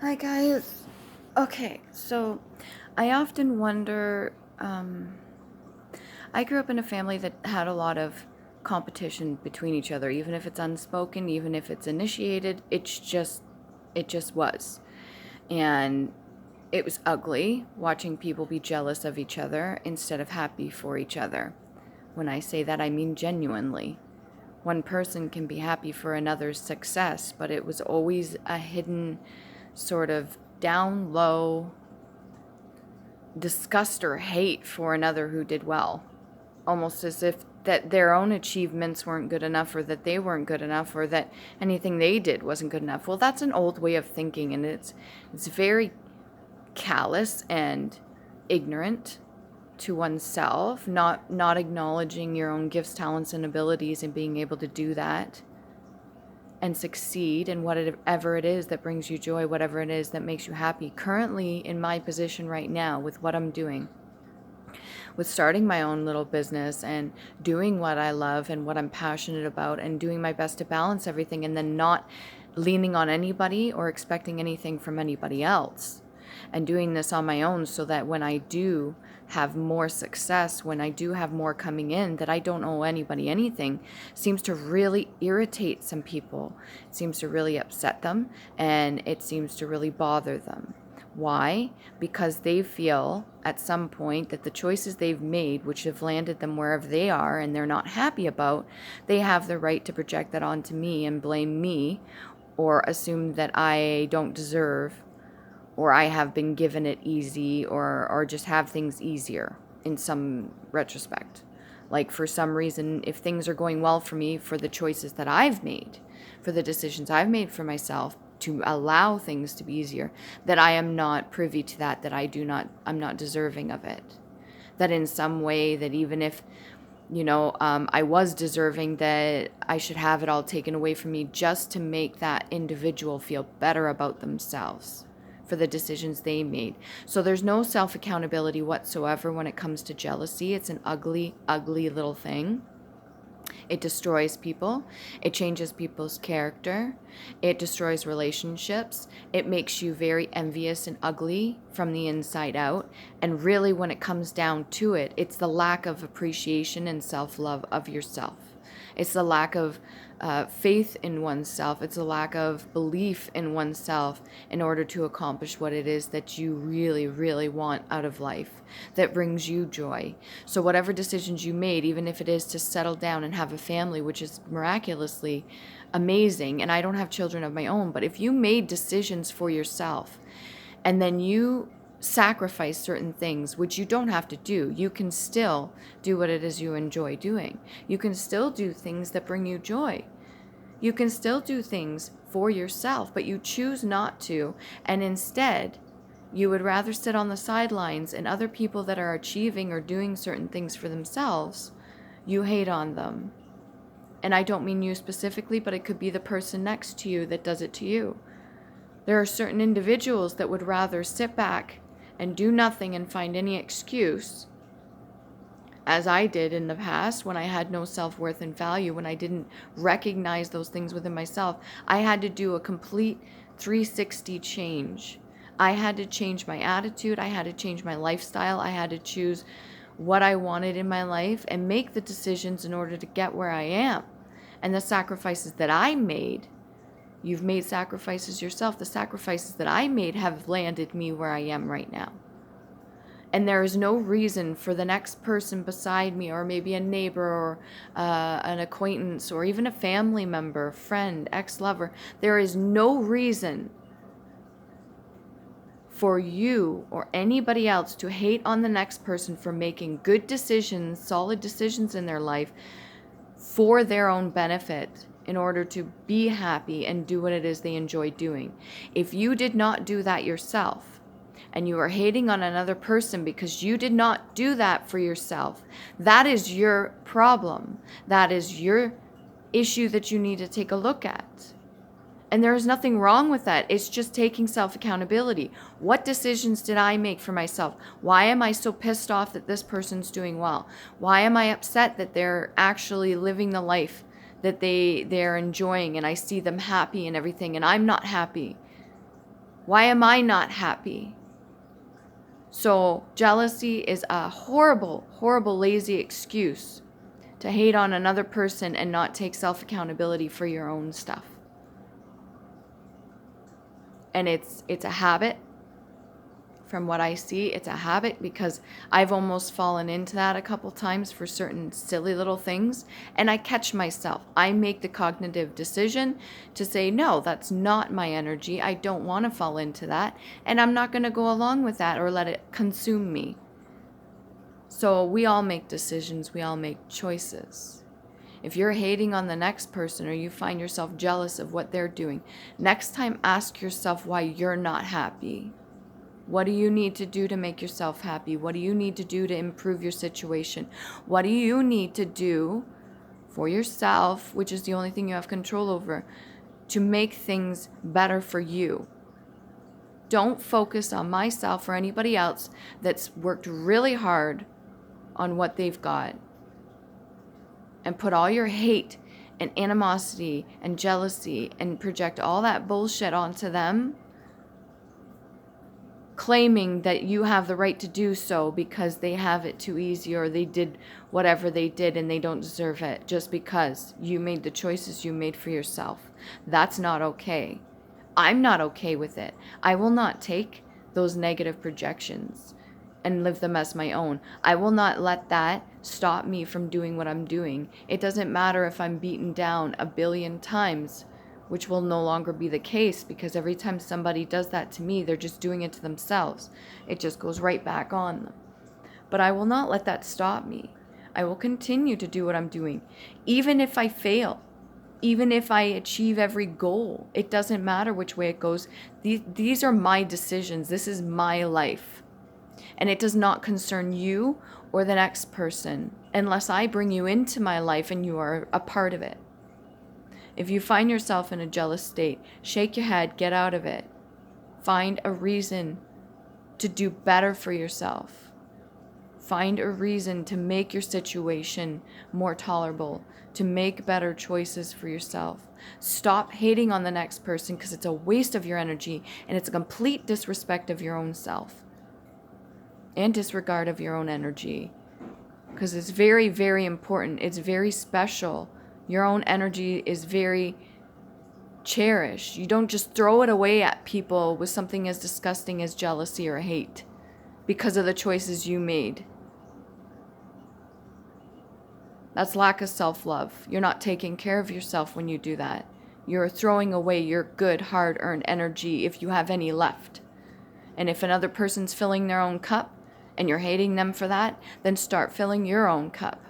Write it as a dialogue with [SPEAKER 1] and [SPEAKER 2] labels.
[SPEAKER 1] Hi guys. Okay, so I often wonder. I grew up in a family that had a lot of competition between each other, even if it's unspoken, even if it's initiated. It just was, and it was ugly watching people be jealous of each other instead of happy for each other. When I say that, I mean genuinely. One person can be happy for another's success, but it was always a hidden sort of down low disgust or hate for another who did well, almost as if that their own achievements weren't good enough, or that they weren't good enough, or that anything they did wasn't good enough. Well, that's an old way of thinking, and it's very callous and ignorant to oneself, not acknowledging your own gifts, talents, and abilities, and being able to do that and succeed in whatever it is that brings you joy, whatever it is that makes you happy. Currently, in my position right now, with what I'm doing, with starting my own little business and doing what I love and what I'm passionate about, and doing my best to balance everything, and then not leaning on anybody or expecting anything from anybody else, and doing this on my own, so that when I do have more success, when I do have more coming in, that I don't owe anybody anything, seems to really irritate some people. It seems to really upset them, and it seems to really bother them. Why? Because they feel at some point that the choices they've made, which have landed them wherever they are and they're not happy about, they have the right to project that onto me and blame me, or assume that I don't deserve, or I have been given it easy, or just have things easier in some retrospect. Like, for some reason, if things are going well for me, for the choices that I've made, for the decisions I've made for myself to allow things to be easier, that I am not privy to that I'm not deserving of it. That in some way, that even if, I was deserving, that I should have it all taken away from me just to make that individual feel better about themselves for the decisions they made. So there's no self-accountability whatsoever when it comes to jealousy. It's an ugly, ugly little thing. It destroys people. It changes people's character. It destroys relationships. It makes you very envious and ugly from the inside out. And really, when it comes down to it, it's the lack of appreciation and self-love of yourself. It's the lack of faith in oneself. It's a lack of belief in oneself in order to accomplish what it is that you really, really want out of life, that brings you joy. So whatever decisions you made, even if it is to settle down and have a family, which is miraculously amazing, and I don't have children of my own, but if you made decisions for yourself and then you sacrifice certain things, which you don't have to do. You can still do what it is you enjoy doing. You can still do things that bring you joy. You can still do things for yourself, but you choose not to. And instead, you would rather sit on the sidelines, and other people that are achieving or doing certain things for themselves, you hate on them. And I don't mean you specifically, but it could be the person next to you that does it to you. There are certain individuals that would rather sit back and do nothing and find any excuse, as I did in the past when I had no self-worth and value, when I didn't recognize those things within myself. I had to do a complete 360 change. I had to change my attitude. I had to change my lifestyle. I had to choose what I wanted in my life and make the decisions in order to get where I am. And the sacrifices that I made, you've made sacrifices yourself. The sacrifices that I made have landed me where I am right now. And there is no reason for the next person beside me, or maybe a neighbor, or an acquaintance, or even a family member, friend, ex-lover. There is no reason for you or anybody else to hate on the next person for making good decisions, solid decisions in their life for their own benefit, in order to be happy and do what it is they enjoy doing. If you did not do that yourself, and you are hating on another person because you did not do that for yourself, that is your problem. That is your issue that you need to take a look at. And there is nothing wrong with that. It's just taking self-accountability. What decisions did I make for myself? Why am I so pissed off that this person's doing well? Why am I upset that they're actually living the life that they're enjoying, and I see them happy and everything, and I'm not happy? Why am I not happy? So jealousy is a horrible, horrible, lazy excuse to hate on another person and not take self-accountability for your own stuff. And it's a habit. From what I see, it's a habit, because I've almost fallen into that a couple times for certain silly little things, and I catch myself. I make the cognitive decision to say, no, that's not my energy. I don't want to fall into that, and I'm not going to go along with that or let it consume me. So we all make decisions. We all make choices. If you're hating on the next person or you find yourself jealous of what they're doing, next time ask yourself why you're not happy. What do you need to do to make yourself happy? What do you need to do to improve your situation? What do you need to do for yourself, which is the only thing you have control over, to make things better for you? Don't focus on myself or anybody else that's worked really hard on what they've got, and put all your hate and animosity and jealousy and project all that bullshit onto them, claiming that you have the right to do so because they have it too easy, or they did whatever they did and they don't deserve it just because you made the choices you made for yourself. That's not okay. I'm not okay with it. I will not take those negative projections and live them as my own. I will not let that stop me from doing what I'm doing. It doesn't matter if I'm beaten down 1,000,000,000 times, which will no longer be the case, because every time somebody does that to me, they're just doing it to themselves. It just goes right back on them. But I will not let that stop me. I will continue to do what I'm doing. Even if I fail, even if I achieve every goal, it doesn't matter which way it goes. These are my decisions. This is my life. And it does not concern you or the next person unless I bring you into my life and you are a part of it. If you find yourself in a jealous state, shake your head, get out of it. Find a reason to do better for yourself. Find a reason to make your situation more tolerable, to make better choices for yourself. Stop hating on the next person, because it's a waste of your energy and it's a complete disrespect of your own self and disregard of your own energy, because it's very, very important. It's very special. Your own energy is very cherished. You don't just throw it away at people with something as disgusting as jealousy or hate because of the choices you made. That's lack of self-love. You're not taking care of yourself when you do that. You're throwing away your good, hard-earned energy if you have any left. And if another person's filling their own cup and you're hating them for that, then start filling your own cup.